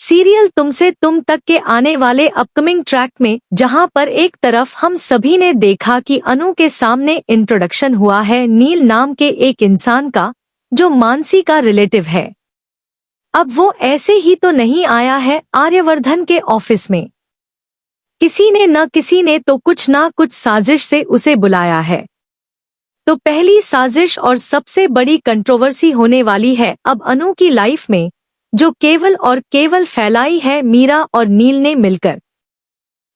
Serial तुमसे तुम तक के आने वाले अपकमिंग ट्रैक में, जहां पर एक तरफ हम सभी ने देखा कि अनु के सामने इंट्रोडक्शन हुआ है नील नाम के एक इंसान का, जो मानसी का रिलेटिव है। अब वो ऐसे ही तो नहीं आया है आर्यवर्धन के ऑफिस में। किसी ने तो कुछ ना कुछ साजिश से उसे बुलाया है। तो पहली साजिश और सबसे बड़ी कंट्रोवर्सी होने वाली है अब अनु की लाइफ में, जो केवल और केवल फैलाई है मीरा और नील ने मिलकर।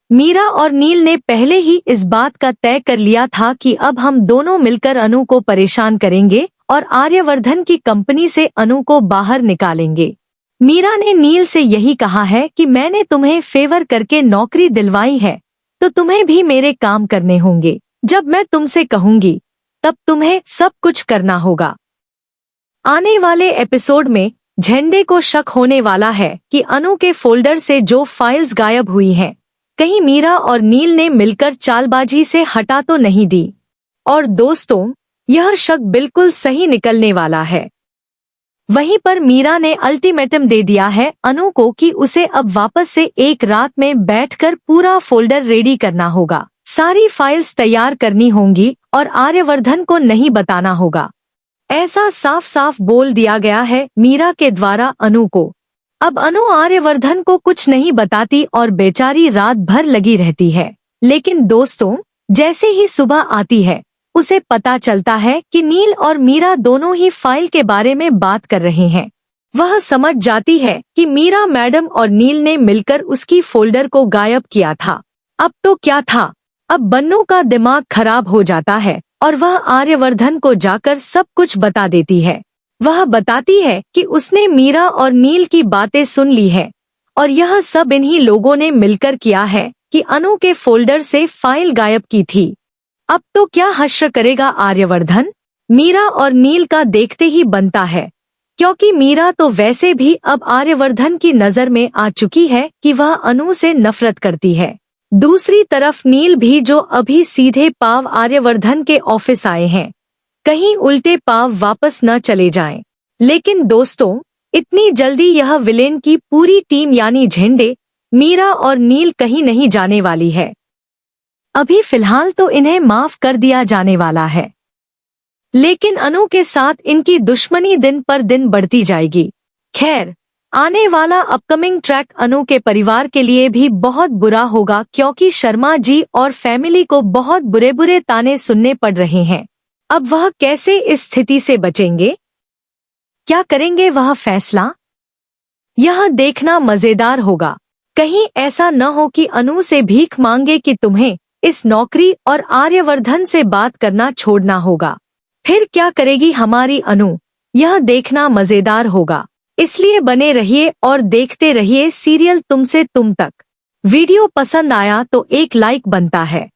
मीरा और नील ने पहले ही इस बात का तय कर लिया था कि अब हम दोनों मिलकर अनु को परेशान करेंगे और आर्यवर्धन की कंपनी से अनु को बाहर निकालेंगे। मीरा ने नील से यही कहा है कि मैंने तुम्हें फेवर करके नौकरी दिलवाई है, तो तुम्हें भी मेरे काम करने होंगे। जब मैं तुमसे कहूंगी तब तुम्हें सब कुछ करना होगा। आने वाले एपिसोड में झंडे को शक होने वाला है कि अनु के फोल्डर से जो फाइल्स गायब हुई हैं, कहीं मीरा और नील ने मिलकर चालबाजी से हटा तो नहीं दी। और दोस्तों, यह शक बिल्कुल सही निकलने वाला है। वहीं पर मीरा ने अल्टीमेटम दे दिया है अनु को कि उसे अब वापस से एक रात में बैठकर पूरा फोल्डर रेडी करना होगा, सारी फाइल्स तैयार करनी होंगी और आर्यवर्धन को नहीं बताना होगा। ऐसा साफ साफ बोल दिया गया है मीरा के द्वारा अनु को। अब अनु आर्यवर्धन को कुछ नहीं बताती और बेचारी रात भर लगी रहती है। लेकिन दोस्तों, जैसे ही सुबह आती है उसे पता चलता है कि नील और मीरा दोनों ही फाइल के बारे में बात कर रहे हैं। वह समझ जाती है कि मीरा मैडम और नील ने मिलकर उसकी फोल्डर को गायब किया था। अब तो क्या था, अब बन्नू का दिमाग खराब हो जाता है और वह आर्यवर्धन को जाकर सब कुछ बता देती है। वह बताती है कि उसने मीरा और नील की बातें सुन ली है और यह सब इन्हीं लोगों ने मिलकर किया है कि अनु के फोल्डर से फाइल गायब की थी। अब तो क्या हश्र करेगा आर्यवर्धन? मीरा और नील का देखते ही बनता है, क्योंकि मीरा तो वैसे भी अब आर्यवर्धन की नजर में आ चुकी है कि वह अनु से नफरत करती है। दूसरी तरफ नील भी, जो अभी सीधे पाव आर्यवर्धन के ऑफिस आए हैं, कहीं उल्टे पाव वापस न चले जाएं। लेकिन दोस्तों, इतनी जल्दी यह विलेन की पूरी टीम यानी झंडे, मीरा और नील कहीं नहीं जाने वाली है। अभी फिलहाल तो इन्हें माफ कर दिया जाने वाला है, लेकिन अनु के साथ इनकी दुश्मनी दिन पर दिन बढ़ती जाएगी। खैर, आने वाला अपकमिंग ट्रैक अनु के परिवार के लिए भी बहुत बुरा होगा, क्योंकि शर्मा जी और फैमिली को बहुत बुरे बुरे ताने सुनने पड़ रहे हैं। अब वह कैसे इस स्थिति से बचेंगे? क्या करेंगे वह फैसला? यह देखना मजेदार होगा। कहीं ऐसा न हो कि अनु से भीख मांगे कि तुम्हें इस नौकरी और आर्यवर्धन से बात करना छोड़ना होगा। फिर क्या करेगी हमारी अनु? यह देखना मजेदार होगा। इसलिए बने रहिए और देखते रहिए सीरियल तुमसे तुम तक। वीडियो पसंद आया तो एक लाइक बनता है।